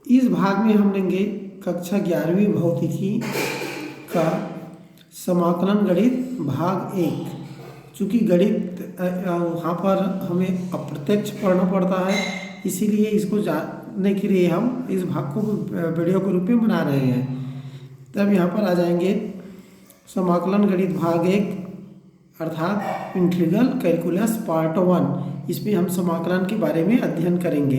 इस भाग में हम लेंगे कक्षा 11वीं भौतिकी का समाकलन गणित भाग 1। चूँकि गणित वहाँ पर हमें अप्रत्यक्ष पढ़ना पड़ता है, इसीलिए इसको जानने के लिए हम इस भाग को वीडियो के रूप में बना रहे हैं। तब यहाँ पर आ जाएंगे समाकलन गणित भाग 1 अर्थात इंटीग्रल कैलकुलस पार्ट 1। इसमें हम समाकलन के बारे में अध्ययन करेंगे।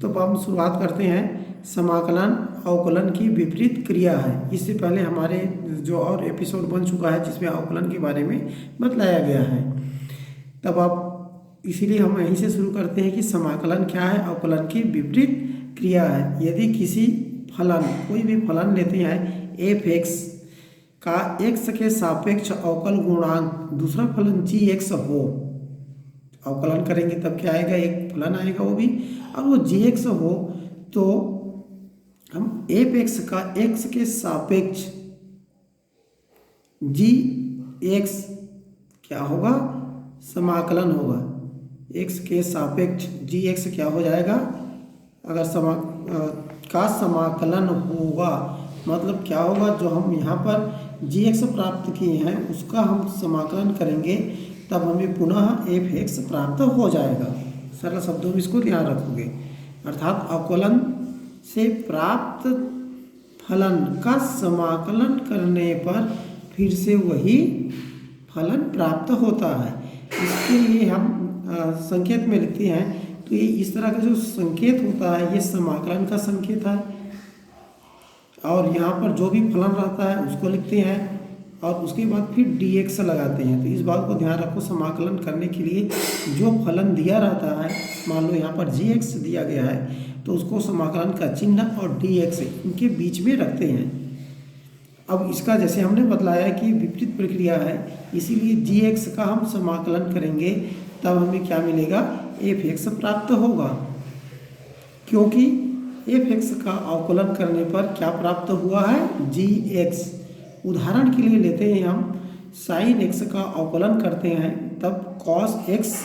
तो हम शुरुआत करते हैं। समाकलन अवकलन की विपरीत क्रिया है। इससे पहले हमारे जो और एपिसोड बन चुका है जिसमें अवकलन के बारे में बतलाया गया है। तब आप इसीलिए हम यहीं से शुरू करते हैं कि समाकलन क्या है, अवकलन की विपरीत क्रिया है। यदि किसी फलन, कोई भी फलन लेते हैं f(x) का x के सापेक्ष अवकल गुणांक दूसरा फलन g(x) हो, अवकलन करेंगे तब क्या आएगा, एक फलन आएगा वो भी, और वो g(x) हो तो हम f(x) का x के सापेक्ष g(x) क्या होगा, समाकलन होगा। x के सापेक्ष g(x) क्या हो जाएगा, अगर का समाकलन होगा मतलब क्या होगा, जो हम यहाँ पर g(x) प्राप्त किए हैं उसका हम समाकलन करेंगे तब हमें पुनः f(x) प्राप्त हो जाएगा। सरल शब्दों में इसको ध्यान रखोगे। अर्थात अवकलन से प्राप्त फलन का समाकलन करने पर फिर से वही फलन प्राप्त होता है। इसके लिए हम संकेत में लिखते हैं, तो ये इस तरह का जो संकेत होता है ये समाकलन का संकेत है, और यहाँ पर जो भी फलन रहता है उसको लिखते हैं और उसके बाद फिर dx लगाते हैं। तो इस बात को ध्यान रखो, समाकलन करने के लिए जो फलन दिया रहता है, मान लो यहाँ पर gx दिया गया है तो उसको समाकलन का चिन्ह और dx इनके बीच में रखते हैं। अब इसका जैसे हमने बतलाया कि विपरीत प्रक्रिया है, इसीलिए gx का हम समाकलन करेंगे तब हमें क्या मिलेगा, f(x) प्राप्त होगा। क्योंकि f(x) का अवकलन करने पर क्या प्राप्त हुआ है, gx। उदाहरण के लिए लेते हैं हम sin x का अवकलन करते हैं तब cos x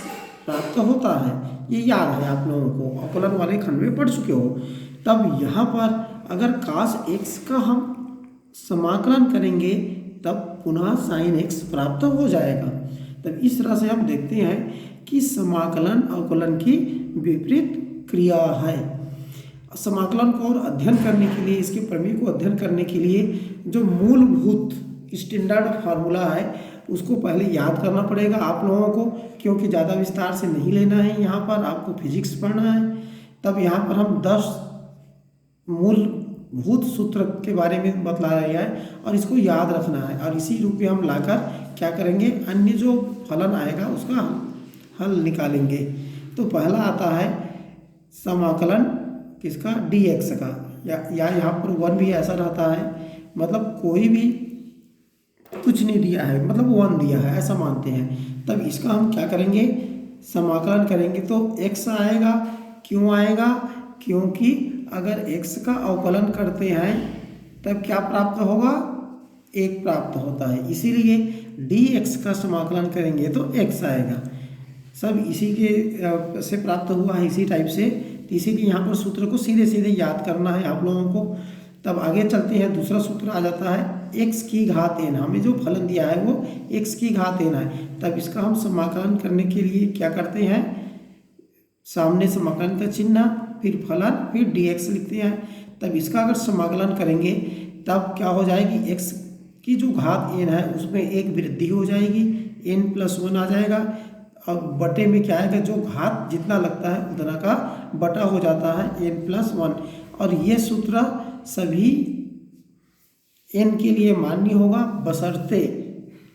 प्राप्त होता है। ये याद है आप लोगों को, अवकलन वाले खंड में पढ़ चुके हो। तब यहाँ पर अगर cos x का हम समाकलन करेंगे तब पुनः sin x प्राप्त हो जाएगा। तब इस तरह से हम देखते हैं कि समाकलन अवकलन की विपरीत क्रिया है। समाकलन को और अध्ययन करने के लिए, इसके प्रमेय को अध्ययन करने के लिए जो मूलभूत स्टैंडर्ड फार्मूला है उसको पहले याद करना पड़ेगा आप लोगों को, क्योंकि ज़्यादा विस्तार से नहीं लेना है। यहाँ पर आपको फिजिक्स पढ़ना है। तब यहाँ पर हम 10 मूलभूत सूत्र के बारे में बतलाया गया है और इसको याद रखना है, और इसी रूप में हम लाकर क्या करेंगे, अन्य जो फलन आएगा उसका हम हल निकालेंगे। तो पहला आता है समाकलन किसका, dx का, या यहाँ पर 1 भी ऐसा रहता है, मतलब कोई भी कुछ नहीं दिया है, मतलब 1 दिया है ऐसा मानते हैं। तब इसका हम क्या करेंगे, समाकलन करेंगे तो x आएगा। क्यों आएगा, क्योंकि अगर x का अवकलन करते हैं तब क्या प्राप्त होगा, 1 प्राप्त होता है, इसीलिए dx का समाकलन करेंगे तो x आएगा। सब इसी के से प्राप्त हुआ है, इसी टाइप से। इसीलिए यहाँ पर सूत्र को सीधे सीधे याद करना है आप लोगों को। तब आगे चलते हैं, दूसरा सूत्र आ जाता है x की घात n। हमें जो फलन दिया है वो x की घात n है। तब इसका हम समाकलन करने के लिए क्या करते हैं, सामने समाकलन का चिन्ह, फिर फलन, फिर dx लिखते हैं। तब इसका अगर समाकलन करेंगे तब क्या हो जाएगी, x की जो घात n है उसमें एक वृद्धि हो जाएगी, n+1 आ जाएगा, और बटे में क्या आएगा, जो घात जितना लगता है उतना का बटा हो जाता है, n+1। और ये सूत्र सभी n के लिए मान्य होगा बशर्ते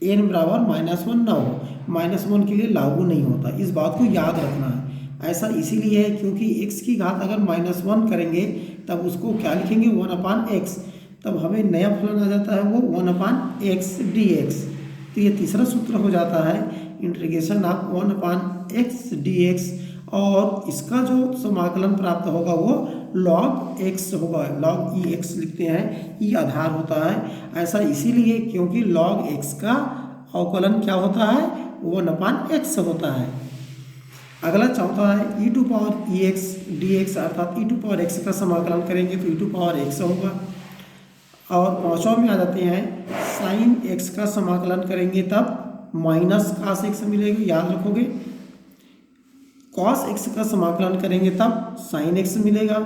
n बराबर -1 ना हो। -1 के लिए लागू नहीं होता, इस बात को याद रखना है। ऐसा इसीलिए है क्योंकि x की घात अगर -1 करेंगे तब उसको क्या लिखेंगे, 1/x। तब हमें नया फलन आ जाता है वो 1/x dx। तो ये तीसरा सूत्र हो जाता है इंटीग्रेशन ऑफ 1/x dx, और इसका जो समाकलन प्राप्त होगा वो log x होगा, log ex लिखते हैं, e आधार होता है। ऐसा इसीलिए क्योंकि log x का अवकलन क्या होता है, 1/x होता है। अगला चौथा है e to power x d x, अर्थात e टू पावर एक्स का समाकलन करेंगे तो e टू पावर एक्स होगा। और पाँचवा में आ जाते हैं साइन एक्स का समाकलन करेंगे तब माइनस कास एक्स मिलेगा, याद रखोगे। कॉस एक्स का समाकलन करेंगे तब साइन एक्स मिलेगा।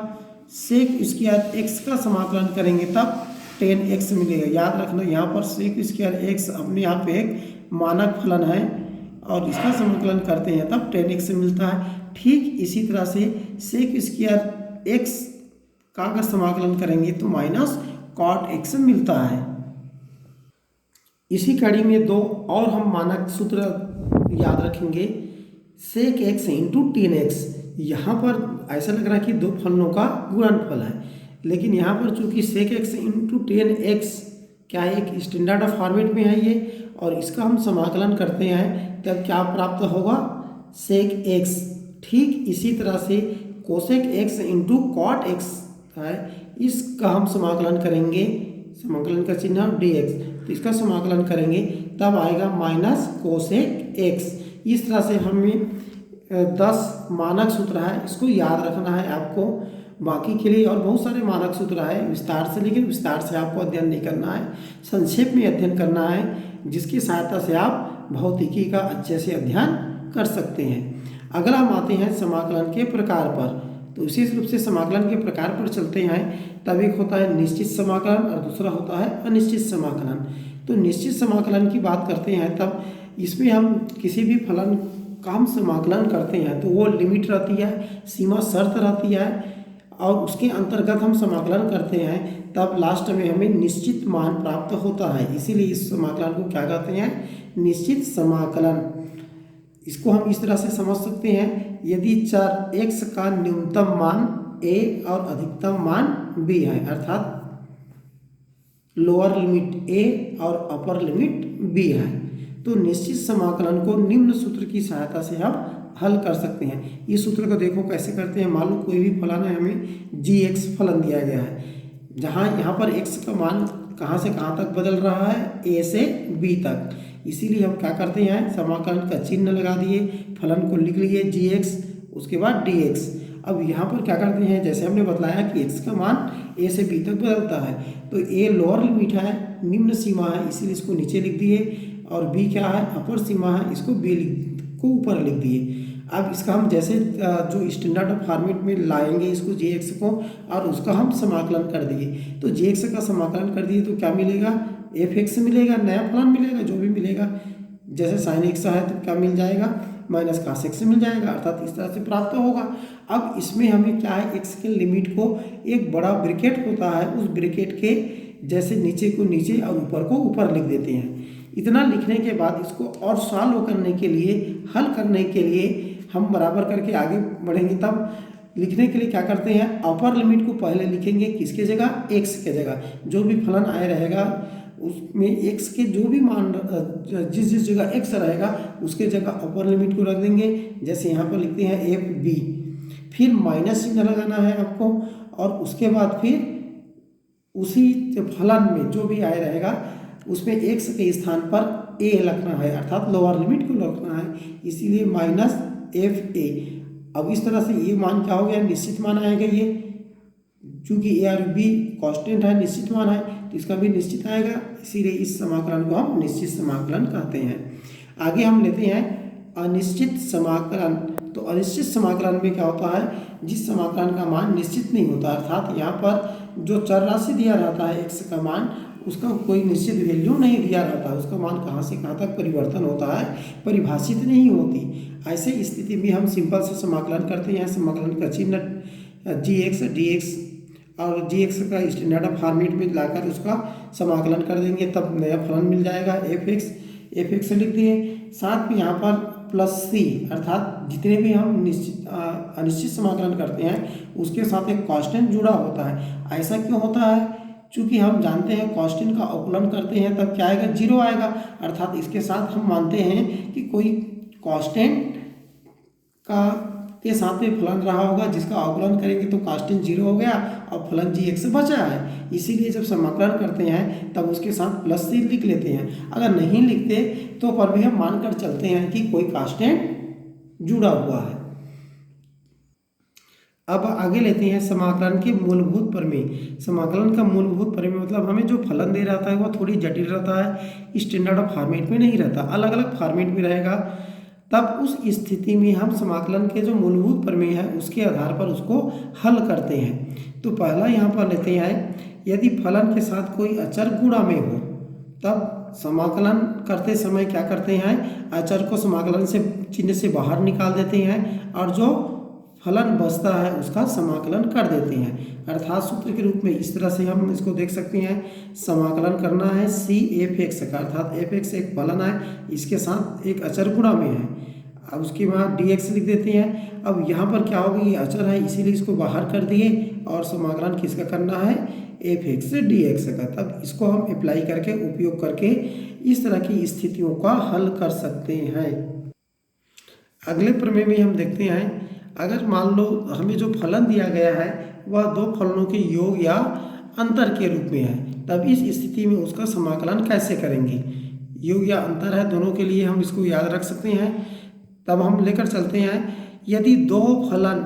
सेक स्क्वायर एक्स का समाकलन करेंगे तब टेन एक्स मिलेगा, याद रखना। यहाँ पर सेक स्क्वायर एक्स अपने आप पे एक मानक फलन है और इसका समाकलन करते हैं तब टेन एक्स मिलता है। ठीक इसी तरह से सेक स्क्वायर एक्स का अगर समाकलन करेंगे तो माइनस कॉट एक्स मिलता है। इसी कड़ी में दो और हम मानक सूत्र याद रखेंगे, sec x into tan x. यहाँ पर ऐसा लग रहा है कि दो फलनों का गुणनफल है, लेकिन यहाँ पर चूंकि sec x into tan x क्या है, एक स्टैंडर्ड ऑफ फॉर्मेट में है ये, और इसका हम समाकलन करते हैं तब क्या प्राप्त होगा, सेक एक्स। ठीक इसी तरह से cosec x into cot x है, इसका हम समाकलन करेंगे, समाकलन का चिन्ह डी एक्स, तो इसका समाकलन करेंगे तब आएगा माइनस कोसेक एक्स। इस तरह से हमें 10 मानक सूत्र है, इसको याद रखना है आपको। बाकी के लिए और बहुत सारे मानक सूत्र है विस्तार से, लेकिन विस्तार से आपको अध्ययन नहीं करना है, संक्षेप में अध्ययन करना है, जिसकी सहायता से आप भौतिकी का अच्छे से अध्ययन कर सकते हैं। अगला हम आते हैं समाकलन के प्रकार पर। तो विशेष रूप से समाकलन के प्रकार पर चलते हैं। तब एक होता है निश्चित समाकलन और दूसरा होता है अनिश्चित समाकलन। तो निश्चित समाकलन की बात करते हैं तब इसमें हम किसी भी फलन का हम समाकलन करते हैं तो वो लिमिट रहती है, सीमा शर्त रहती है, और उसके अंतर्गत हम समाकलन करते हैं तब लास्ट में हमें निश्चित मान प्राप्त होता है। इसीलिए इस समाकलन को क्या कहते हैं, निश्चित समाकलन। इसको हम इस तरह से समझ सकते हैं, यदि चर x का न्यूनतम मान a और अधिकतम मान b है, अर्थात लोअर लिमिट a और अपर लिमिट b है, तो निश्चित समाकलन को निम्न सूत्र की सहायता से हम हल कर सकते हैं। इस सूत्र को देखो कैसे करते हैं। मान लो कोई भी फलन है, हमें gx फलन दिया गया है, जहाँ यहाँ पर x का मान कहाँ से कहाँ तक बदल रहा है, a से b तक। इसीलिए हम क्या करते हैं, समाकलन का चिन्ह लगा दिए, फलन को लिख लिए gx, उसके बाद dx। अब यहाँ पर क्या करते हैं, जैसे हमने बताया कि x का मान a से b तक बदलता है, तो a लोअर लिमिट है, निम्न सीमा है, इसीलिए इसको नीचे लिख दिए, और b क्या है, अपर सीमा है, इसको b को ऊपर लिख दिए। अब इसका हम जैसे जो स्टैंडर्ड फॉर्मेट में लाएंगे इसको jx को, और उसका हम समाकलन कर दिए, तो jx का समाकलन कर दिए तो क्या मिलेगा, fx मिलेगा, नया फलन मिलेगा, जो भी मिलेगा। जैसे साइन एक्स है तो क्या मिल जाएगा, माइनस कास एक्स मिल जाएगा, अर्थात इस तरह से प्राप्त होगा। अब इसमें हमें क्या है, एक्स के लिमिट को एक बड़ा ब्रैकेट होता है, उस ब्रैकेट के जैसे नीचे को नीचे और ऊपर को ऊपर लिख देते हैं। इतना लिखने के बाद इसको और सॉल्व करने के लिए, हल करने के लिए हम बराबर करके आगे बढ़ेंगे। तब लिखने के लिए क्या करते हैं, अपर लिमिट को पहले लिखेंगे किसके जगह, एक्स के जगह। जो भी फलन आए रहेगा उसमें एक्स के जो भी मान जिस जिस जगह एक्स रहेगा उसके जगह अपर लिमिट को रख देंगे। जैसे यहाँ पर लिखते हैं एफ बी, फिर माइनस चिन्ह लगाना है आपको, और उसके बाद फिर उसी फलन में जो भी आए रहेगा उसमें एक्स के स्थान पर ए रखना है, अर्थात लोअर लिमिट को रखना है, इसीलिए माइनस एफ ए। अब इस तरह से ये मान क्या हो गया, निश्चित मान आएगा। ये चूंकि ए और बी कांस्टेंट है, निश्चित मान है, तो इसका भी निश्चित आएगा, इसीलिए इस समाकलन को हम निश्चित समाकलन कहते हैं। आगे हम लेते हैं अनिश्चित समाकलन। तो अनिश्चित समाकलन में क्या होता है, जिस समाकलन का मान निश्चित नहीं होता, अर्थात यहाँ पर जो चर राशि दिया रहता है एक्स का मान, उसका कोई निश्चित वैल्यू नहीं दिया रहता, उसका मान कहाँ से कहाँ तक परिवर्तन होता है, परिभाषित नहीं होती। ऐसे स्थिति में हम सिंपल से समाकलन करते हैं। समाकलन का चिन्ह जी एक्स डी एक्स, और जी एक्स का स्टैंडर्ड फॉर्मेट में लाकर उसका समाकलन कर देंगे, तब नया फलन मिल जाएगा एफ एक्स लिख दिए। साथ में यहाँ पर प्लस सी, अर्थात जितने भी हम अनिश्चित समाकलन करते हैं उसके साथ एक कांस्टेंट जुड़ा होता है। ऐसा क्यों होता है, चूँकि हम जानते हैं कांस्टेंट का अवकलन करते हैं तब क्या आएगा, जीरो आएगा, अर्थात इसके साथ हम मानते हैं कि कोई कांस्टेंट के साथ में फलन रहा होगा, जिसका अवकलन करेंगे तो कांस्टेंट जीरो हो गया और फलन जी एक्स बचा है। इसीलिए जब समाकलन करते हैं तब उसके साथ प्लस सी लिख लेते हैं। अगर नहीं लिखते तो पर भी हम मानकर चलते हैं कि कोई कांस्टेंट जुड़ा हुआ है। अब आगे लेते हैं समाकलन के मूलभूत प्रमेय। समाकलन का मूलभूत प्रमेय मतलब हमें जो फलन दे रहता है वो थोड़ी जटिल रहता है, स्टैंडर्ड फॉर्मेट में नहीं रहता, अलग अलग फॉर्मेट में रहेगा। तब उस स्थिति में हम समाकलन के जो मूलभूत प्रमेय है उसके आधार पर उसको हल करते हैं। तो पहला यहाँ पर लेते हैं, यदि फलन के साथ कोई अचर गुणा में हो तब समाकलन करते समय क्या करते हैं, अचर को समाकलन से चिन्ह से बाहर निकाल देते हैं और जो फलन बचता है उसका समाकलन कर देते हैं। अर्थात सूत्र के रूप में इस तरह से हम इसको देख सकते हैं, समाकलन करना है सी एफ एक्स का, अर्थात एफ एक्स एक फलन है, इसके साथ एक अचर गुणा में है। अब उसके बाद डी एक्स लिख देते हैं। अब यहाँ पर क्या होगा, ये अचर है इसीलिए इसको बाहर कर दिए और समाकलन किसका करना है, एफ एक्स डी एक्स का। तब इसको हम अप्लाई करके उपयोग करके इस तरह की स्थितियों का हल कर सकते हैं। अगले प्रमेय में हम देखते हैं, अगर मान लो हमें जो फलन दिया गया है वह दो फलनों के योग या अंतर के रूप में है, तब इस स्थिति में उसका समाकलन कैसे करेंगे। योग या अंतर है दोनों के लिए, हम इसको याद रख सकते हैं। तब हम लेकर चलते हैं, यदि दो फलन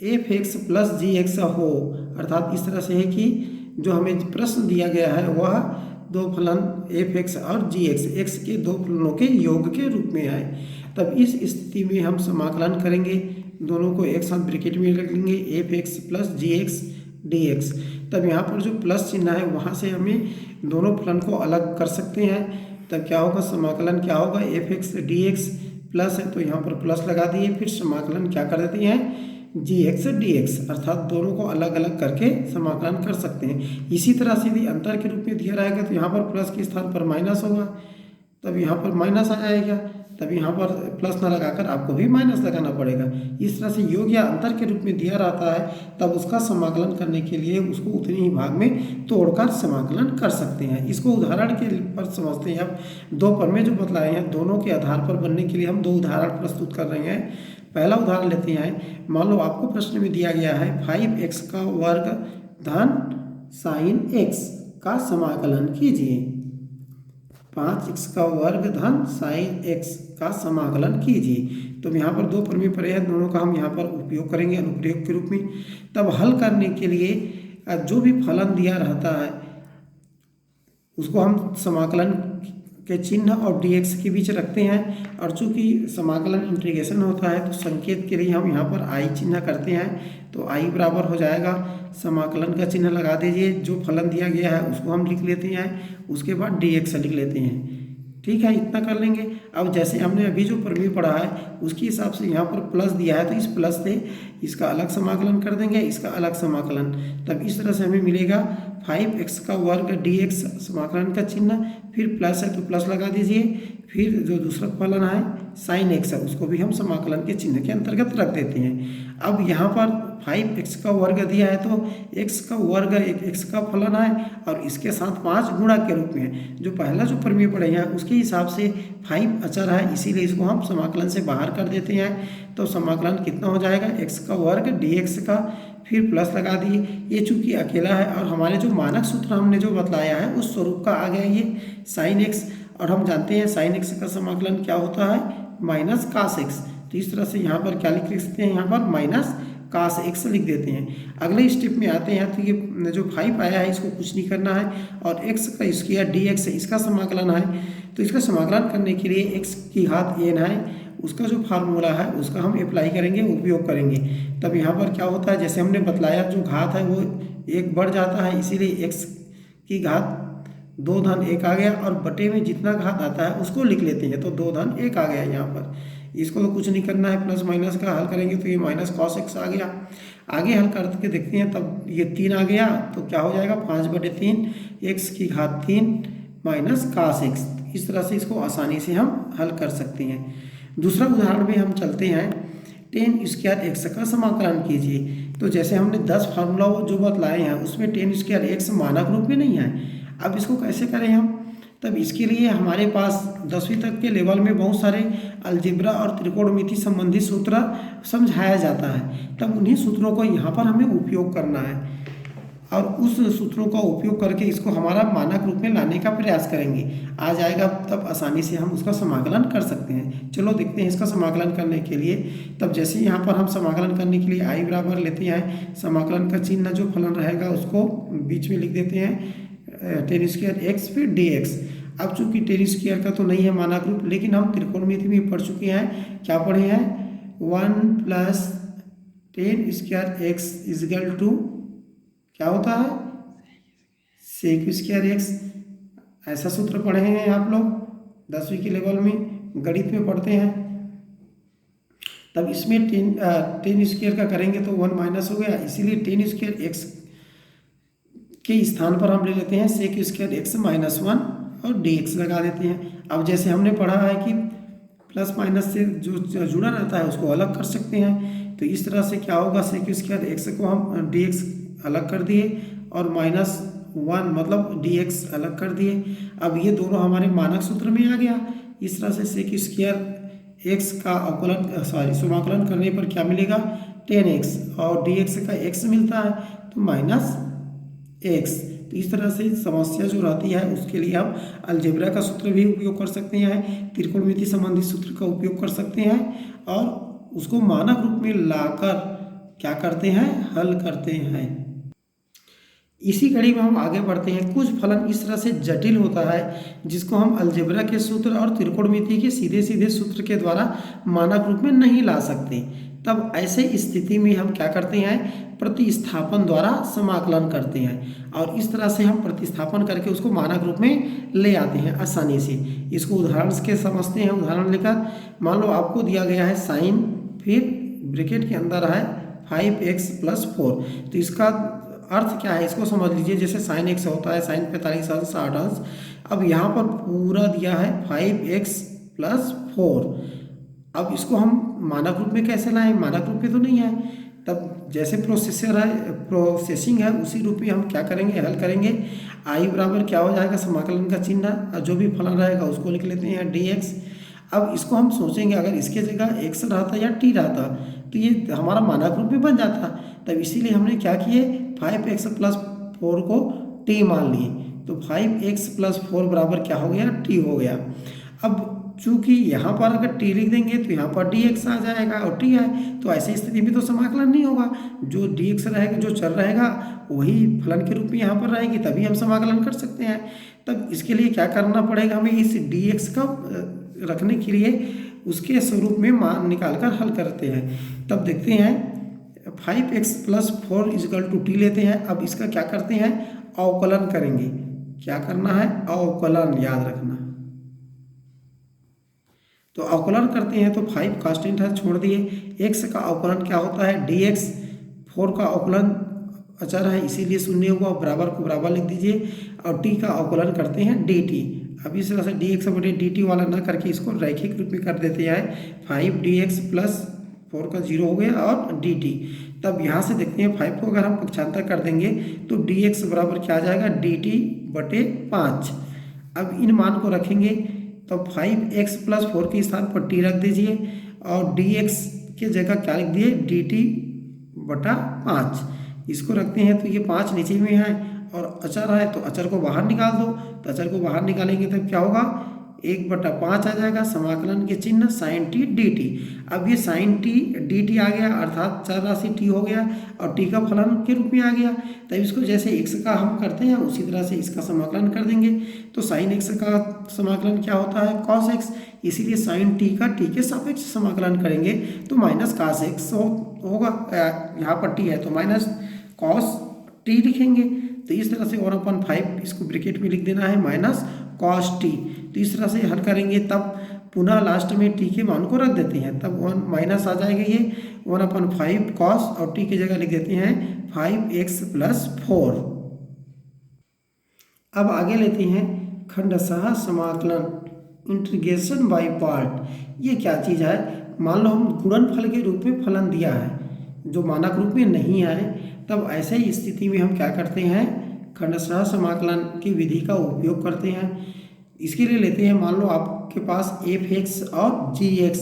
एफ एक्स प्लस जी एक्स हो, अर्थात इस तरह से है कि जो हमें प्रश्न दिया गया है वह दो फलन एफ एक्स और जी एक्स, एक्स के दो फलनों के योग के रूप में है। तब इस स्थिति में हम समाकलन करेंगे, दोनों को एक साथ ब्रैकेट में रख लेंगे, एफ एक्स प्लस जी एक्स डी एक्स। तब यहाँ पर जो प्लस चिन्ह है वहाँ से हमें दोनों फलन को अलग कर सकते हैं। तब क्या होगा, समाकलन क्या होगा, F x d x plus है तो यहाँ पर प्लस लगा दिए, फिर समाकलन क्या कर देते हैं, जी एक्स डी एक्स, अर्थात दोनों को अलग अलग करके समाकलन कर सकते हैं। इसी तरह से यदि अंतर के रूप में दिया रहेगा तो यहाँ पर प्लस के स्थान पर माइनस होगा, तब यहाँ पर माइनस आ जाएगा, तब यहाँ पर प्लस ना लगाकर आपको भी माइनस लगाना पड़ेगा। इस तरह से योग या अंतर के रूप में दिया रहता है, तब उसका समाकलन करने के लिए उसको उतने ही भाग में तोड़कर समाकलन कर सकते हैं। इसको उदाहरण के पर समझते हैं। अब दो प्रमेय जो बतलाए हैं दोनों के आधार पर बनने के लिए हम दो उदाहरण प्रस्तुत कर रहे हैं। पहला उदाहरण लेते हैं, मान लो आपको प्रश्न में दिया गया है 5x का वर्ग धन साइन x का समाकलन कीजिए। 5x का वर्ग धन साइन x का समाकलन कीजिए। तो यहाँ पर दो प्रमेय पड़े हैं, दोनों का हम यहाँ पर उपयोग करेंगे अनुप्रयोग के रूप में। तब हल करने के लिए जो भी फलन दिया रहता है उसको हम समाकलन के चिन्ह और dx के बीच रखते हैं, और चूंकि समाकलन इंटीग्रेशन होता है तो संकेत के लिए हम यहाँ पर i चिन्ह करते हैं। तो i बराबर हो जाएगा, समाकलन का चिन्ह लगा दीजिए, जो फलन दिया गया है उसको हम लिख लेते हैं, उसके बाद dx लिख लेते हैं। ठीक है, इतना कर लेंगे। अब जैसे हमने अभी जो प्रमेय पढ़ा है उसके हिसाब से यहाँ पर प्लस दिया है तो इस प्लस से इसका अलग समाकलन कर देंगे, इसका अलग समाकलन। तब इस तरह से हमें मिलेगा 5x का वर्ग dx, समाकलन का चिन्ह, फिर प्लस है तो प्लस लगा दीजिए, फिर जो दूसरा फलन है साइन x है उसको भी हम समाकलन के चिन्ह के अंतर्गत रख देते हैं। अब यहाँ पर 5x का वर्ग दिया है तो x का वर्ग एक x का फलन है और इसके साथ 5 गुणा के रूप में, जो पहला जो प्रमेय पढ़े हैं उसके हिसाब से 5 अचर है, इसीलिए इसको हम समाकलन से बाहर कर देते हैं। तो समाकलन कितना हो जाएगा, x का वर्ग dx का, फिर प्लस लगा दिए। ये चूंकि अकेला है और हमारे जो मानक सूत्र हमने जो बतलाया है उस स्वरूप का आ गया ये साइन x, और हम जानते हैं साइन x का समाकलन क्या होता है, माइनस कास x। तो इस तरह से यहाँ पर क्या लिख सकते हैं, यहाँ पर माइनस कास x लिख देते हैं। अगले स्टेप में आते हैं तो ये जो 5 आया है इसको कुछ नहीं करना है, और x का स्क्वायर dx इसका समाकलन है। तो इसका समाकलन करने के लिए x की घात n है, उसका जो फार्मूला है उसका हम अप्लाई करेंगे, उपयोग करेंगे। तब यहाँ पर क्या होता है, जैसे हमने बतलाया जो घात है वो 1 बढ़ जाता है, इसीलिए x की घात 2 धन 1 आ गया, और बटे में जितना घात आता है उसको लिख लेते हैं, तो 2 धन 1 आ गया यहाँ पर। इसको तो कुछ नहीं करना है, प्लस माइनस का हल करेंगे तो ये माइनस कॉस x आ गया। आगे हल करके देखते हैं, तब ये 3 आ गया तो क्या हो जाएगा 5/3 x की घात 3 माइनस कास x। इस तरह से इसको आसानी से हम हल कर सकते हैं। दूसरा उदाहरण में हम चलते हैं, टेन स्क्वायर x का समाकलन कीजिए। तो जैसे हमने 10 फार्मूला जो बतलाए हैं उसमें टेन स्क्वायर x मानक रूप में नहीं है। अब इसको कैसे करें हम, तब इसके लिए हमारे पास 10वीं तक के लेवल में बहुत सारे अलजेब्रा और त्रिकोणमिति संबंधी सूत्र समझाया जाता है, तब उन्हीं सूत्रों को यहाँ पर हमें उपयोग करना है। और उस सूत्रों का उपयोग करके इसको हमारा मानक रूप में लाने का प्रयास करेंगे। आ जाएगा तब आसानी से हम उसका समाकलन कर सकते हैं। चलो देखते हैं इसका समाकलन करने के लिए। तब जैसे यहाँ पर हम समाकलन करने के लिए आई बराबर लेते हैं, समाकलन का चिन्ह जो फलन रहेगा उसको बीच में लिख देते हैं टेन स्क्वायर एक्स फिर डी एक्स। अब चूंकि टेन स्क्वायर का तो नहीं है मानक रूप, लेकिन हम त्रिकोणमिति में पढ़ चुके हैं। क्या पढ़े हैं? 1 plus tan square x is equal to क्या होता है? Sec square x. ऐसा सूत्र पढ़े हैं आप लोग 10वीं के लेवल में, गणित में पढ़ते हैं। तब इसमें टेन स्क्वायर का करेंगे तो 1 माइनस हो गया, इसीलिए टेन स्क्वायर एक्स के स्थान पर हम ले लेते हैं सेक स्क्वायर एक्स माइनस 1 और डी एक्स लगा देते हैं। अब जैसे हमने पढ़ा है कि प्लस माइनस से जो जुड़ा रहता है उसको अलग कर सकते हैं, तो इस तरह से क्या होगा, सेक स्क्वायर एक्स को हम डी एक्स अलग कर दिए और माइनस 1 मतलब डी एक्स अलग कर दिए। अब ये दोनों हमारे मानक सूत्र में आ गया। इस तरह से सेक स्क्वायर एक्स का समाकलन करने पर क्या मिलेगा? 10x और डी एक्स का x मिलता है तो माइनस x। तो इस तरह से समस्या जो रहती है उसके लिए हम अलजेब्रा का सूत्र भी उपयोग कर सकते हैं, त्रिकोणमिति संबंधित सूत्र का उपयोग कर सकते हैं और उसको मानक रूप में लाकर क्या करते हैं? हल करते हैं। इसी कड़ी में हम आगे बढ़ते हैं। कुछ फलन इस तरह से जटिल होता है जिसको हम अलजेब्रा के सूत्र और त्रिकोणमिति के सीधे सीधे सूत्र के द्वारा मानक रूप में नहीं ला सकते। तब ऐसे स्थिति में हम क्या करते हैं? प्रतिस्थापन द्वारा समाकलन करते हैं और इस तरह से हम प्रतिस्थापन करके उसको मानक रूप में ले आते हैं आसानी से। इसको उदाहरण के समझते हैं। उदाहरण लेकर मान लो आपको दिया गया है साइन, फिर ब्रैकेट के अंदर है 5x + 4। तो इसका अर्थ क्या है इसको समझ लीजिए। जैसे साइन x होता है साइन 45 अंश 60 अंश। अब यहाँ पर पूरा दिया है 5x + 4। अब इसको हम मानक रूप में कैसे लाएं? मानक रूप में तो नहीं है। तब जैसे प्रोसेसिंग है उसी रूप में हम क्या करेंगे? हल करेंगे। आई बराबर क्या हो जाएगा? समाकलन का चिन्ह जो भी फलन रहेगा उसको लिख लेते हैं dx। अब इसको हम सोचेंगे अगर इसके जगह x रहता या t रहता तो ये हमारा मानक रूप में बन जाता। तब इसीलिए हमने क्या किए? 5x + 4 को t मान लिए, तो 5x + 4 बराबर क्या हो गया? t हो गया। अब चूंकि यहाँ पर अगर t लिख देंगे तो यहाँ पर dx आ जाएगा और t है, तो ऐसी स्थिति में तो समाकलन नहीं होगा। जो dx रहेगा, जो चर रहेगा वही फलन के रूप में यहाँ पर रहेगी, तभी हम समाकलन कर सकते हैं। तब इसके लिए क्या करना पड़ेगा हमें? इस dx का रखने के लिए उसके स्वरूप में मान निकाल कर हल करते हैं। तब देखते हैं 5x + 4 = t लेते हैं। अब इसका क्या करते हैं? अवकलन करेंगे। क्या करना है? अवकलन, याद रखना। तो अवकलन करते हैं तो 5 कांस्टेंट है छोड़ दिए। x का अवकलन क्या होता है? dx। 4 का अवकलन अचर है इसीलिए शून्य होगा, बराबर को बराबर लिख दीजिए और t का अवकलन करते हैं dt। अब इस तरह से dx/dt वाला ना करके इसको रैखिक रूप में कर देते हैं। 5dx + 4 का 0 हो गया और dt। तब यहाँ से देखते हैं 5 को अगर हम पक्षांतर कर देंगे तो dx बराबर क्या आ जाएगा? dt/5। अब इन मान को रखेंगे तो 5x + 4 के स्थान पर t रख दीजिए और dx के जगह क्या लिख दिए? dt/5। इसको रखते हैं तो ये 5 नीचे में है और अचर है तो अचर को बाहर निकाल दो। तो अचर को बाहर निकालेंगे तब क्या होगा? 1/5 आ जाएगा। समाकलन के चिन्ह sin t dt। अब ये sin t dt आ गया अर्थात चर राशि t हो गया और t का फलन के रूप में आ गया। तब इसको जैसे x का हम करते हैं उसी तरह से इसका समाकलन कर देंगे। तो sin x का समाकलन क्या होता है? cos x। इसीलिए sin t का t के सापेक्ष समाकलन करेंगे तो माइनस cos x होगा। यहाँ पर t है तो माइनस cos t लिखेंगे। तो इस तरह से 1/5 इसको ब्रैकेट में लिख देना है माइनस cos t। तो इस तरह से हल करेंगे तब पुनः लास्ट में t के मान को रख देते हैं, तब 1 माइनस आ जाएगा। ये 1/5 cos और t की जगह लिख देते हैं 5x + 4। अब आगे लेते हैं खंडशः समाकलन, इंटीग्रेशन बाय पार्ट। ये क्या चीज़ है? मान लो हम गुणनफल के रूप में फलन दिया है जो मानक रूप में नहीं है, तब ऐसे ही स्थिति में हम क्या करते हैं? खंडशः समाकलन की विधि का उपयोग करते हैं। इसके लिए लेते हैं, मान लो आपके पास f(x) और g(x),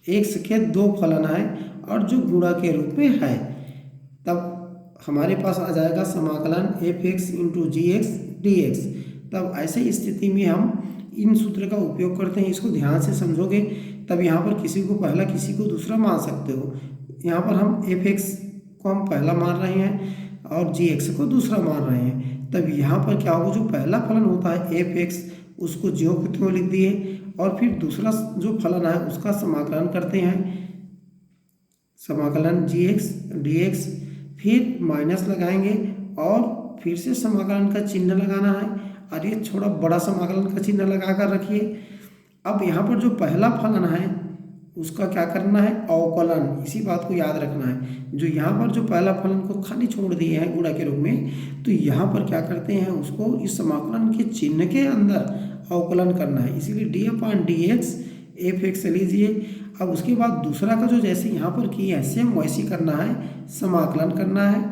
x के 2 फलन हैं और जो गुणा के रूप में है। तब हमारे पास आ जाएगा समाकलन एफ एक्स इंटू जी एक्स डी एक्स। तब ऐसे स्थिति में हम इन सूत्र का उपयोग करते हैं। इसको ध्यान से समझोगे तब यहाँ पर किसी को पहला किसी को दूसरा मान सकते हो। यहाँ पर हम एफ एक्स को हम पहला मान रहे हैं और जी एक्स को दूसरा मान रहे हैं। तब यहाँ पर क्या होगा, जो पहला फलन होता है एफ एक्स उसको ज्यों के त्यों लिख दिए और फिर दूसरा जो फलन है उसका समाकलन करते हैं, समाकलन जी एक्स डी एक्स, फिर माइनस लगाएंगे और फिर से समाकलन का चिन्ह लगाना है। और ये थोड़ा बड़ा समाकलन का चिन्ह लगा कर रखिए। अब यहाँ पर जो पहला फलन है उसका क्या करना है, अवकलन, इसी बात को याद रखना है। जो यहाँ पर जो पहला फलन को खाली छोड़ दिए हैं गुणा के रूप में, तो यहाँ पर क्या करते हैं, उसको इस समाकलन के चिन्ह के अंदर अवकलन करना है। इसीलिए D upon d x F x लीजिए। अब उसके बाद दूसरा का जो जैसे यहाँ पर किया है सेम वैसे करना है, समाकलन करना है,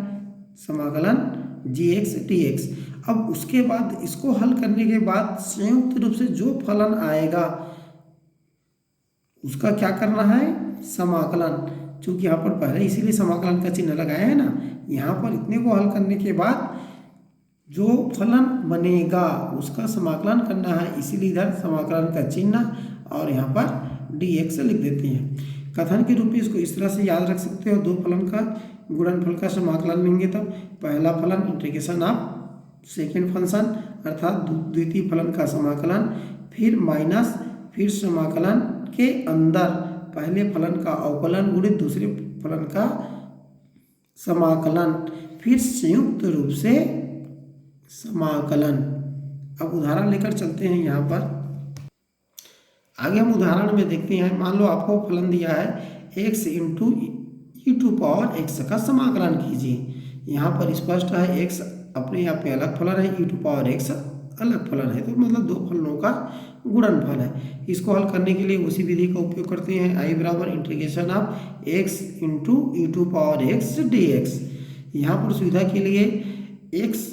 समाकलन जी एक्स डी एक्स। अब उसके बाद इसको हल करने के बाद संयुक्त रूप से जो फलन आएगा उसका क्या करना है, समाकलन। क्योंकि यहाँ पर पहले इसीलिए समाकलन का चिन्ह लगाया है ना। यहाँ पर इतने को हल करने के बाद जो फलन बनेगा उसका समाकलन करना है, इसीलिए इधर समाकलन का चिन्ह और यहाँ पर डी एक्स लिख देते हैं। कथन के रूप में इसको इस तरह से याद रख सकते हो, दो फलन का गुणनफल का समाकलन लेंगे तब पहला फलन इंटीग्रेशन ऑफ सेकेंड फंक्शन अर्थात द्वितीय फलन का समाकलन, फिर माइनस, फिर समाकलन के अंदर पहले फलन का अवकलन गुणित दूसरे फलन का समाकलन, फिर संयुक्त रूप से समाकलन। अब उदाहरण लेकर चलते हैं। यहाँ पर आगे हम उदाहरण में देखते हैं। मान लो आपको फलन दिया है x into e to power x का समाकलन कीजिए। यहाँ पर स्पष्ट है x अपने आप में अलग फलन है, ई टू पावर एक्स अलग फलन है, तो मतलब दो फलनों का गुणनफल है। इसको हल करने के लिए उसी विधि का उपयोग करते हैं, आई बराबर integration of x into e to power x d x. यहाँ पर सुविधा के लिए एक्स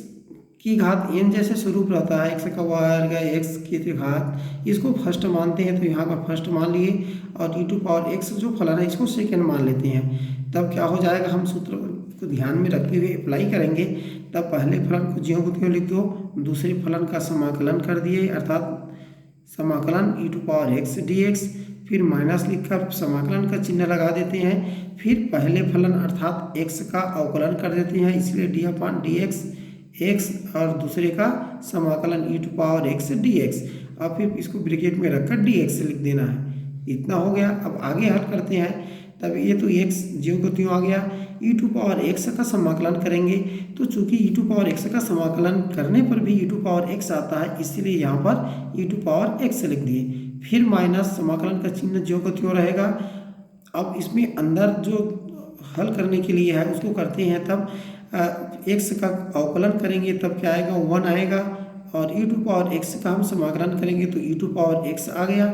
की घात n जैसे स्वरूप रहता है, x का वर्ग x की घात, इसको फर्स्ट मानते हैं तो यहाँ पर फर्स्ट मान लिए और ई टू पावर x जो फलन है इसको सेकेंड मान लेते हैं। तब क्या हो जाएगा, हम सूत्र को ध्यान में रखते हुए अप्लाई करेंगे। तब पहले फलन को ज्यों को त्यों लिख दो, दूसरे फलन का समाकलन कर दिए अर्थात समाकलन e to power x d x, फिर माइनस लिखकर समाकलन का चिन्ह लगा देते हैं, फिर पहले फलन अर्थात x का अवकलन कर देते हैं, इसलिए d upon d x x और दूसरे का समाकलन e to power x d x, और फिर इसको ब्रैकेट में रखकर डी एक्स लिख देना है। इतना हो गया। अब आगे हल करते हैं। तब ये तो x ज्यों को त्यों आ गया, ई टू पावर एक्स का समाकलन करेंगे तो चूंकि ई टू पावर एक्स का समाकलन करने पर भी ई टू पावर एक्स आता है, इसलिए यहाँ पर ई टू पावर एक्स लिख दिए, फिर माइनस समाकलन का चिन्ह ज्यों को त्यों रहेगा। अब इसमें अंदर जो हल करने के लिए है उसको करते हैं। तब एक्स का अवकलन करेंगे तब क्या आएगा, 1 आएगा, और ई टू पावर एक्स का हम समाकलन करेंगे तो ई टू पावर एक्स आ गया,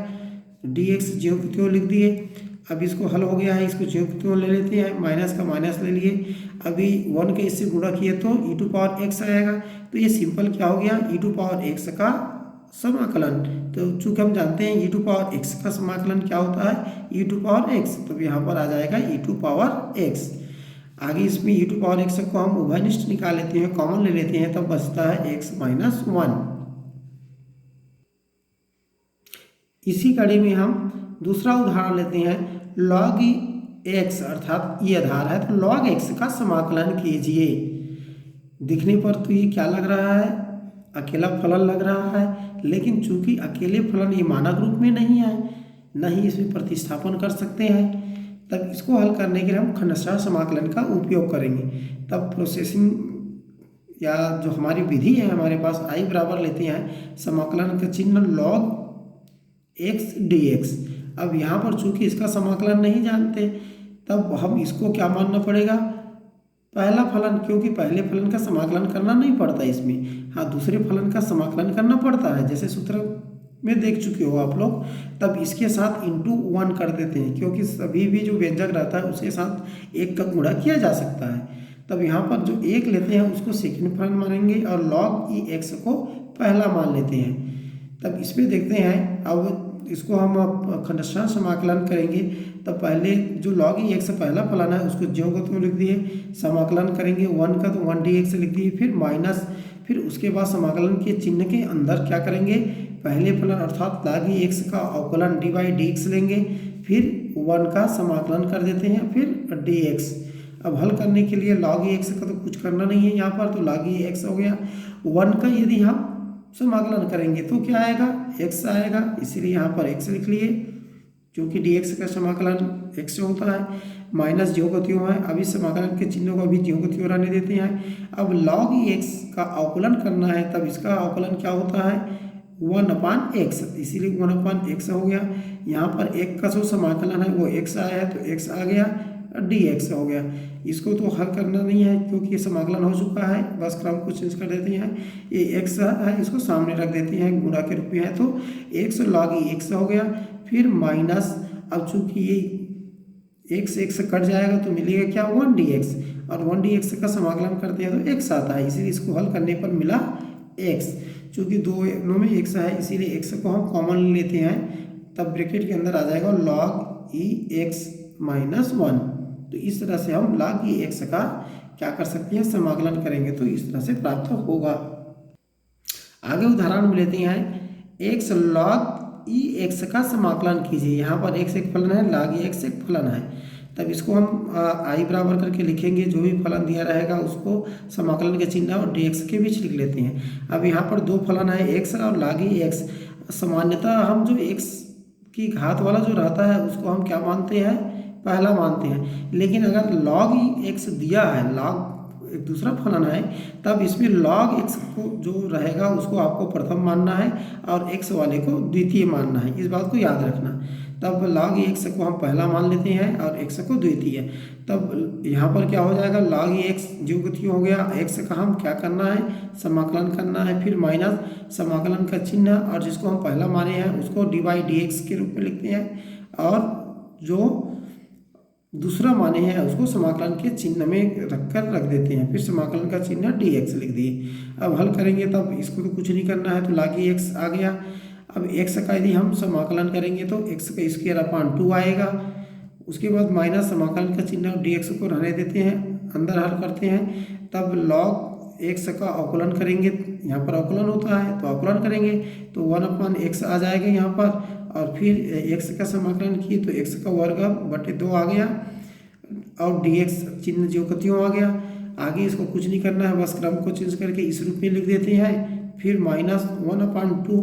डी एक्स ज्यों को त्यों लिख दिए। अब इसको हल हो गया है, इसको ज्यों को त्यों ले लेते हैं, माइनस का माइनस ले लिए, अभी 1 के इससे गुणा किए तो ई टू पावर एक्स आएगा। तो ये सिंपल क्या हो गया, ई टू पावर एक्स का समाकलन। तो चूंकि हम जानते हैं ई टू पावर एक्स का समाकलन क्या होता है, ई टू पावर एक्स, तो यहाँ पर आ जाएगा ई टू पावर एक्स। आगे इसमें ई टू पावर एक्स को हम उभयनिष्ठ निकाल लेते हैं, कॉमन ले लेते हैं, तब बचता है एक्स माइनस 1। इसी कड़ी में हम दूसरा उदाहरण लेते हैं, लॉग एक्स अर्थात ये आधार है तो लॉग एक्स का समाकलन कीजिए। दिखने पर तो ये क्या लग रहा है, अकेला फलन लग रहा है, लेकिन चूंकि अकेले फलन ये मानक रूप में नहीं है, न ही इसमें प्रतिस्थापन कर सकते हैं, तब इसको हल करने के लिए हम खंडशः समाकलन का उपयोग करेंगे। तब प्रोसेसिंग या जो हमारी विधि है हमारे पास आई बराबर लेते हैं समाकलन का चिन्ह लॉग एक्स डी एक्स। अब यहाँ पर चूंकि इसका समाकलन नहीं जानते तब हम इसको क्या मानना पड़ेगा, पहला फलन, क्योंकि पहले फलन का समाकलन करना नहीं पड़ता इसमें, हाँ दूसरे फलन का समाकलन करना पड़ता है, जैसे सूत्र में देख चुके हो आप लोग। तब इसके साथ इंटू 1 कर देते हैं, क्योंकि सभी भी जो व्यंजक रहता है उसके साथ 1 का गुणा किया जा सकता है। तब यहाँ पर जो 1 लेते हैं उसको सेकंड फलन मानेंगे और लॉग ई एक्स को पहला मान लेते हैं। तब इसमें देखते हैं, अब इसको हम अब खंडस्थान समाकलन करेंगे, तब पहले जो log ई एक्स पहला फलन है उसको ज्यों को त्यों लिख दिए, समाकलन करेंगे 1 का तो 1 dx लिख दिए, फिर माइनस, फिर उसके बाद समाकलन के चिन्ह के अंदर क्या करेंगे, पहले फलन अर्थात log ई एक्स का अवकलन dy/dx लेंगे, फिर 1 का समाकलन कर देते हैं, फिर dx। अब हल करने के लिए log ई एक्स का तो कुछ करना नहीं है यहाँ पर, तो log ई एक्स हो गया। 1 का यदि हम समाकलन करेंगे तो क्या आएगा, x आएगा, इसीलिए यहाँ पर x लिख लिए, क्योंकि dx का समाकलन x से होता है, माइनस ज्यों को त्यों है। अभी समाकलन के चिन्हों को अभी ज्यों को त्यों रहने देते हैं। अब log ई एक्स का अवकलन करना है, तब इसका अवकलन क्या होता है, 1/x, इसीलिए 1/x हो गया। यहाँ पर एक का जो समाकलन है वो x आया है, तो x आ गया, dx हो गया। इसको तो हल करना नहीं है क्योंकि ये समाकलन हो चुका है, बस क्रम को चेंज कर देते हैं। ये x है, इसको सामने रख देते हैं, गुणा के रूप में है, तो x log ई एक्स हो गया, फिर माइनस, अब चूंकि ये x कट जाएगा तो मिलेगा क्या, 1 dx, और 1 dx का समाकलन करते हैं तो x आता है, इसीलिए इसको हल करने पर मिला x। चूँकि दोनों में x है इसीलिए x को हम कॉमन लेते हैं, तब ब्रैकेट के अंदर आ जाएगा log ई एक्स माइनस 1। तो इस तरह से हम log ई एक्स का क्या कर सकते हैं, समाकलन करेंगे तो इस तरह से प्राप्त होगा। आगे उदाहरण में लेते हैं, x log ई एक्स का समाकलन कीजिए। यहाँ पर x एक फलन है, log ई एक्स एक फलन है, तब इसको हम आई बराबर करके लिखेंगे, जो भी फलन दिया रहेगा उसको समाकलन के चिन्ह और dx के बीच लिख लेते हैं। अब यहाँ पर दो फलन है, x और log ई एक्स। सामान्यतः हम जो x की घात वाला जो रहता है उसको हम क्या मानते हैं, पहला मानते हैं, लेकिन अगर log ई एक्स दिया है, log एक दूसरा फलन है, तब इसमें log x को जो रहेगा उसको आपको प्रथम मानना है और x वाले को द्वितीय मानना है, इस बात को याद रखना। तब log x को हम पहला मान लेते हैं और x को द्वितीय। तब यहाँ पर क्या हो जाएगा, log x जो कुछ हो गया, x का हम क्या करना है, समाकलन करना है, फिर माइनस समाकलन का चिन्ह, और जिसको हम पहला माने हैं उसको dy/dx के रूप में लिखते हैं, और जो दूसरा माने हैं उसको समाकलन के चिन्ह में रख देते हैं, फिर समाकलन का चिन्ह dx लिख दिए। अब हल करेंगे तब इसको तो कुछ नहीं करना है, तो log ई एक्स आ गया। अब x का यदि हम समाकलन करेंगे तो x का स्क्वायर अपॉन 2 आएगा, उसके बाद माइनस समाकलन का चिन्ह और dx को रहने देते हैं, अंदर हल करते हैं, तब log x का अवकलन करेंगे, यहाँ पर अवकलन होता है तो अवकलन करेंगे तो 1/x आ जाएगा यहाँ पर, और फिर x का समाकलन किए तो x का वर्ग बटे 2 आ गया, और dx चिन्ह जो त्यों आ गया। आगे इसको कुछ नहीं करना है, बस क्रम को चेंज करके इस रूप में लिख देते हैं, फिर माइनस 1/2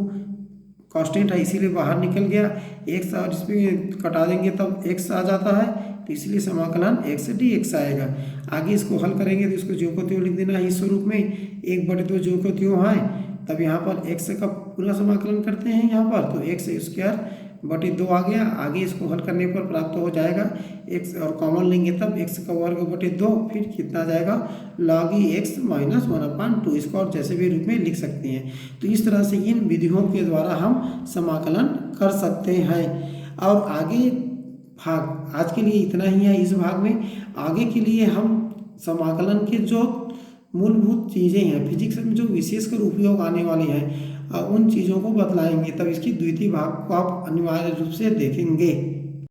कांस्टेंट है इसीलिए बाहर निकल गया, x और इसमें कटा देंगे तब x आ जाता है, तो इसलिए समाकलन x dx आएगा। आगे इसको हल करेंगे तो इसको ज्यों को त्यों लिख देना है इस स्वरूप में, 1/2 ज्यों को त्यों है, तब यहाँ पर x का पूरा समाकलन करते हैं यहाँ पर, तो x² 2 आ गया। आगे इसको हल करने पर प्राप्त हो जाएगा x, और कॉमन लेंगे तब x का वर्ग बटे 2, फिर कितना आ जाएगा, log ई एक्स माइनस 1/2। इसको और जैसे भी रूप में लिख सकते हैं। तो इस तरह से इन विधियों के द्वारा हम समाकलन कर सकते हैं। और आगे भाग आज के लिए इतना ही है इस भाग में। आगे के लिए हम समाकलन के जो मूलभूत चीज़ें हैं, फिजिक्स में जो विशेषकर उपयोग आने वाली हैं, उन चीज़ों को बतलाएंगे, तब इसकी द्वितीय भाग को आप अनिवार्य रूप से देखेंगे।